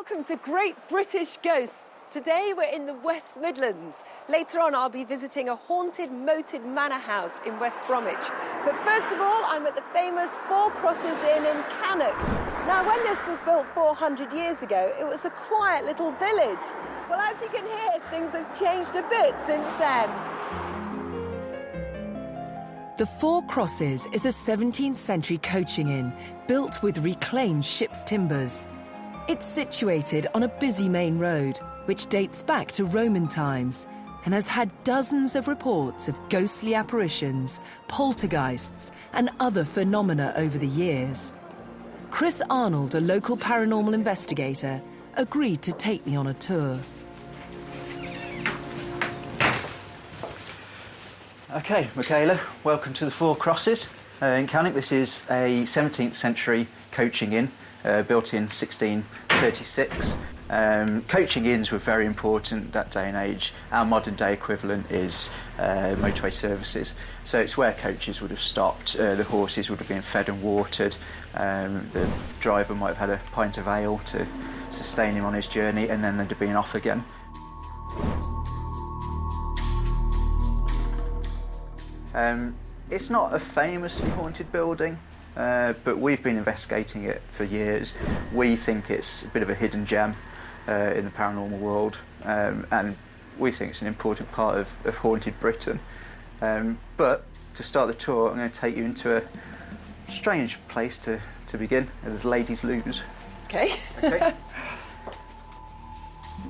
welcome to Great British Ghosts. Today we're in the West Midlands. Later on I'll be visiting a haunted, moated manor house in West Bromwich. But first of all, I'm at the famous Four Crosses Inn in Cannock. Now, when this was built 400 years ago, it was a quiet little village. Well, as you can hear, things have changed a bit since then. The Four Crosses is a 17th century coaching inn built with reclaimed ship's timbers. It's situated on a busy main road, which dates back to Roman times and has had dozens of reports of ghostly apparitions, poltergeists and other phenomena over the years. Chris Arnold, a local paranormal investigator, agreed to take me on a tour. OK, Michaela, welcome to the Four Crosses in Cannock. This is a 17th century coaching inn built in 1636. Coaching inns were very important that day and age. Our modern day equivalent is motorway services. So it's where coaches would have stopped, the horses would have been fed and watered, the driver might have had a pint of ale to sustain him on his journey, and then they'd have been off again. It's not a famously haunted building, but we've been investigating it for years. We think it's a bit of a hidden gem in the paranormal world, and we think it's an important part of haunted Britain. But to start the tour, I'm going to take you into a strange place to begin, the ladies' loos. OK. OK.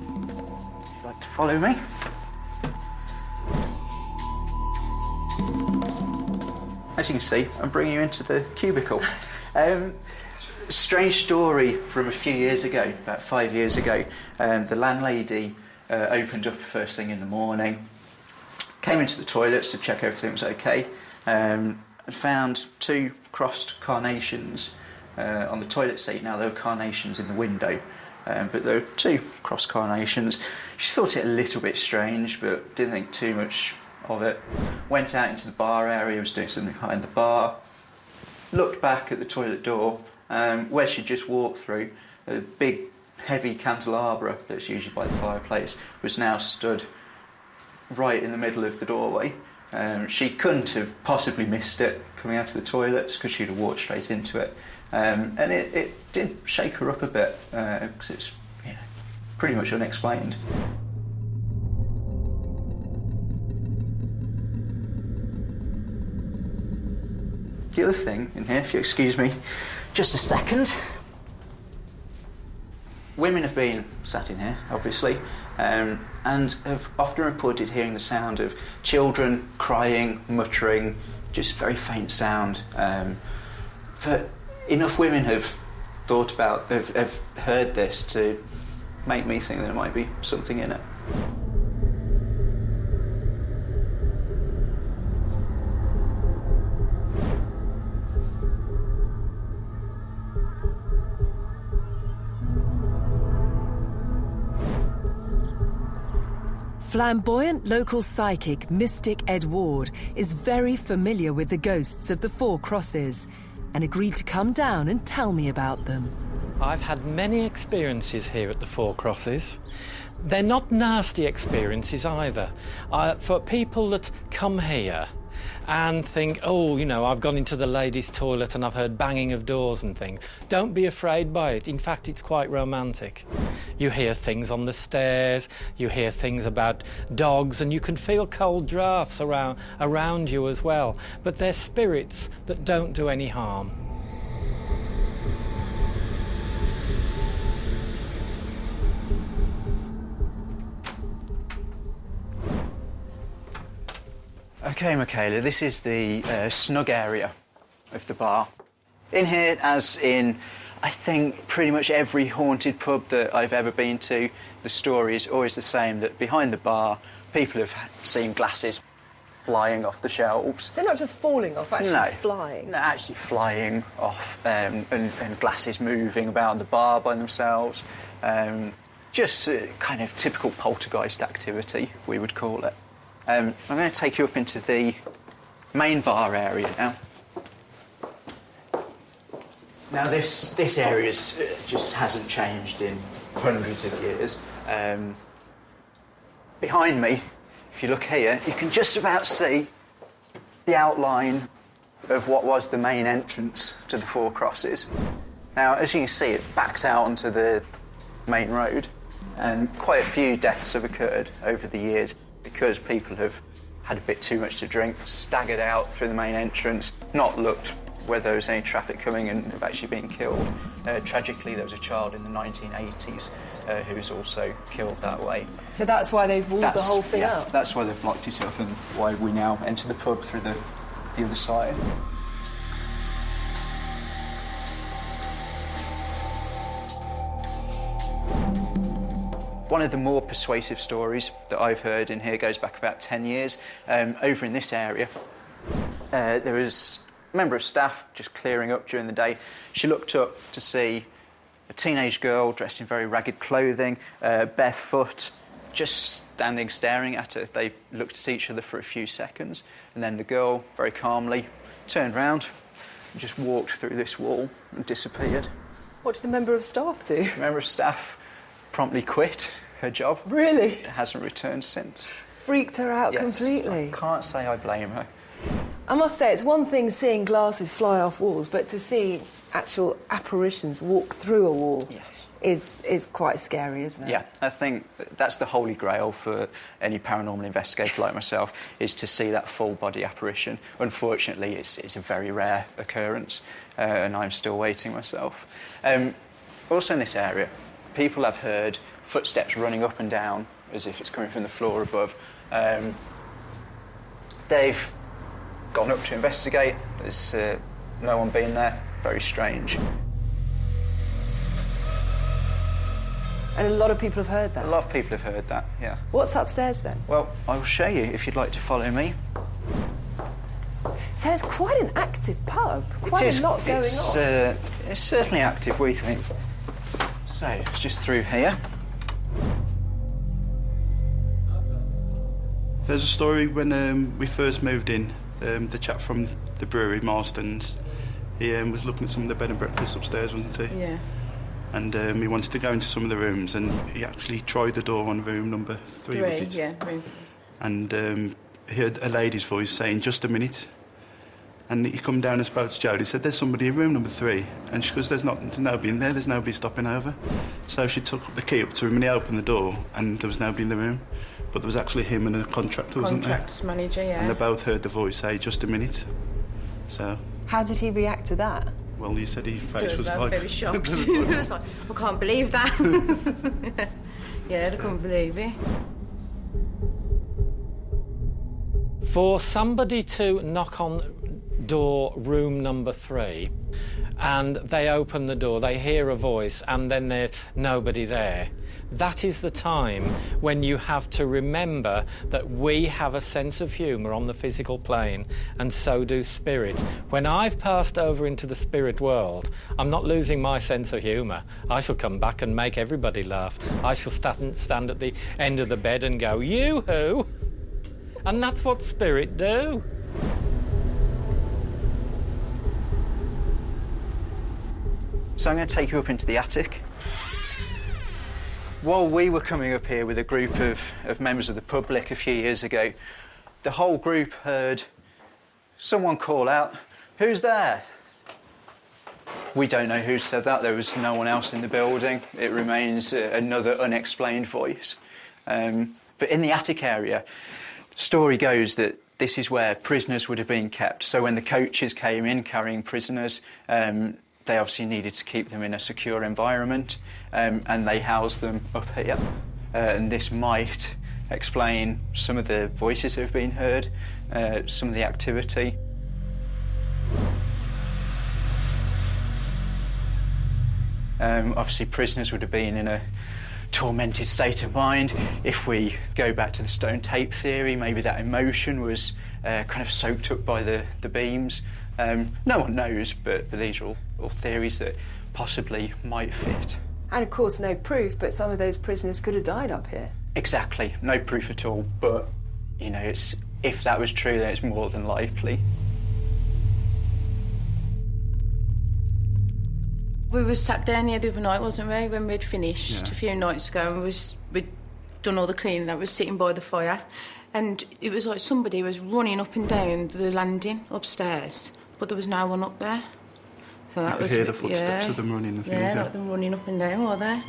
Would you like to follow me? As you can see, I'm bringing you into the cubicle. Strange story from a few years ago, about 5 years ago. The landlady opened up first thing in the morning, came into the toilets to check everything was OK, and found two crossed carnations on the toilet seat. Now, there were carnations in the window, but there were two crossed carnations. She thought it a little bit strange, but didn't think too much of it. Went out into the bar area, was doing something behind the bar, looked back at the toilet door, where she just walked through. A big, heavy candelabra that's usually by the fireplace was now stood right in the middle of the doorway. She couldn't have possibly missed it coming out of the toilets because she'd have walked straight into it. And it did shake her up a bit because it's pretty much unexplained. The other thing in here, if you excuse me just a second. Women have been sat in here, obviously, and have often reported hearing the sound of children crying, muttering, just very faint sound. But enough women have have heard this to make me think there might be something in it. Flamboyant local psychic mystic Ed Ward is very familiar with the ghosts of the Four Crosses and agreed to come down and tell me about them. I've had many experiences here at the Four Crosses. They're not nasty experiences either. For people that come here and think, oh, I've gone into the ladies' toilet and I've heard banging of doors and things, don't be afraid by it. In fact, it's quite romantic. You hear things on the stairs, you hear things about dogs, and you can feel cold drafts around you as well. But they're spirits that don't do any harm. OK, Michaela, this is the snug area of the bar. In here, as in, I think, pretty much every haunted pub that I've ever been to, the story is always the same, that behind the bar, people have seen glasses flying off the shelves. So not just falling off, actually flying? No, actually flying off, and glasses moving about the bar by themselves. Just kind of typical poltergeist activity, we would call it. I'm going to take you up into the main bar area now. Now this area just hasn't changed in hundreds of years. Behind me, if you look here, you can just about see the outline of what was the main entrance to the Four Crosses. Now, as you can see, it backs out onto the main road, and quite a few deaths have occurred over the years because people have had a bit too much to drink, staggered out through the main entrance, not looked whether there was any traffic coming, and have actually been killed. Tragically, there was a child in the 1980s who was also killed that way. So that's why they've walled the whole thing out? That's why they've blocked it up and why we now enter the pub through the other side. One of the more persuasive stories that I've heard in here goes back about 10 years. Over in this area, there was a member of staff just clearing up during the day. She looked up to see a teenage girl dressed in very ragged clothing, barefoot, just standing staring at her. They looked at each other for a few seconds, and then the girl, very calmly, turned round and just walked through this wall and disappeared. What did the member of staff do? The member of staff promptly quit her job. Really? It hasn't returned since. Freaked her out completely? I can't say I blame her. I must say, it's one thing seeing glasses fly off walls, but to see actual apparitions walk through a wall is quite scary, isn't it? Yeah, I think that's the holy grail for any paranormal investigator like myself, is to see that full-body apparition. Unfortunately, it's a very rare occurrence, and I'm still waiting myself. Also in this area, people have heard footsteps running up and down as if it's coming from the floor above. They've gone up to investigate. There's no one been there. Very strange. And a lot of people have heard that? A lot of people have heard that, yeah. What's upstairs then? Well, I will show you if you'd like to follow me. So it's quite an active pub. Quite a lot going on. It's certainly active, we think. So, it's just through here. There's a story when we first moved in, the chap from the brewery, Marston's, he was looking at some of the bed and breakfast upstairs, wasn't he? Yeah. And he wanted to go into some of the rooms, and he actually tried the door on room number 3, was it? Yeah, room 3. And he heard a lady's voice saying, "Just a minute." And he come down and spoke to Jodie. He said, "There's somebody in room number 3." And she goes, there's nobody in there, there's nobody stopping over. So she took the key up to him and he opened the door, and there was nobody in the room. But there was actually him and a contractor, wasn't there? Contracts manager, yeah. And they both heard the voice say, "Just a minute." So... How did he react to that? Well, you said his face was like... very shocked. He was like, I can't believe that. Yeah, I couldn't believe it. For somebody to knock on door room number 3 and they open the door, they hear a voice, and then there's nobody there, that is the time when you have to remember that we have a sense of humour on the physical plane, and so do spirit. When I've passed over into the spirit world, I'm not losing my sense of humour. I shall come back and make everybody laugh. I shall stand at the end of the bed and go, "Yoo-hoo!" And that's what spirit do. So I'm going to take you up into the attic. While we were coming up here with a group of members of the public a few years ago, the whole group heard someone call out, "Who's there?" We don't know who said that. There was no one else in the building. It remains another unexplained voice. But in the attic area, story goes that this is where prisoners would have been kept. So when the coaches came in carrying prisoners, they obviously needed to keep them in a secure environment, and they housed them up here. And this might explain some of the voices that have been heard, some of the activity. Obviously, prisoners would have been in a tormented state of mind. If we go back to the stone tape theory, maybe that emotion was kind of soaked up by the beams. No one knows, but these are all theories that possibly might fit. And of course, no proof, but some of those prisoners could have died up here. Exactly, no proof at all, but, you know, if that was true, then it's more than likely. We was sat down here the other night, wasn't we, when we'd finished a few nights ago, and we'd done all the cleaning. I was sitting by the fire, and it was like somebody was running up and down the landing upstairs, but there was no one up there. So that You could hear the footsteps of them running and things. Yeah, like them running up and down, were they?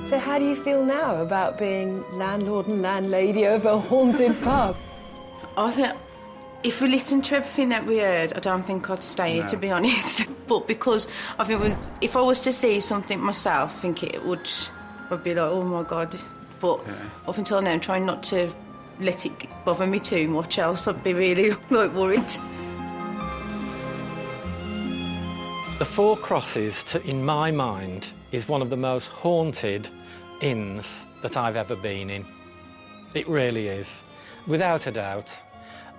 So how do you feel now about being landlord and landlady of a haunted pub? I think if we listened to everything that we heard, I don't think I'd stay here, to be honest. But because I think if I was to see something myself, I think I'd be like, oh my God. But up until now, I'm trying not to let it bother me too much, else I'd be really like worried. The Four Crosses, in my mind, is one of the most haunted inns that I've ever been in. It really is, without a doubt.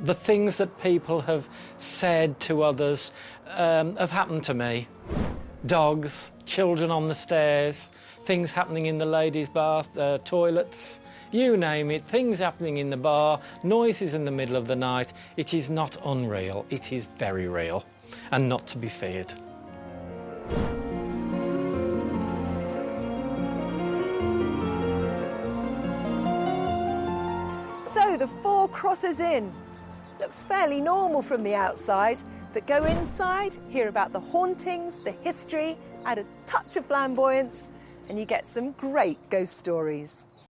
The things that people have said to others have happened to me. Dogs, children on the stairs, things happening in the ladies' bath, toilets, you name it, things happening in the bar, noises in the middle of the night. It is not unreal, it is very real and not to be feared. So the Four Crosses Inn looks fairly normal from the outside, but go inside, hear about the hauntings, the history, add a touch of flamboyance, and you get some great ghost stories.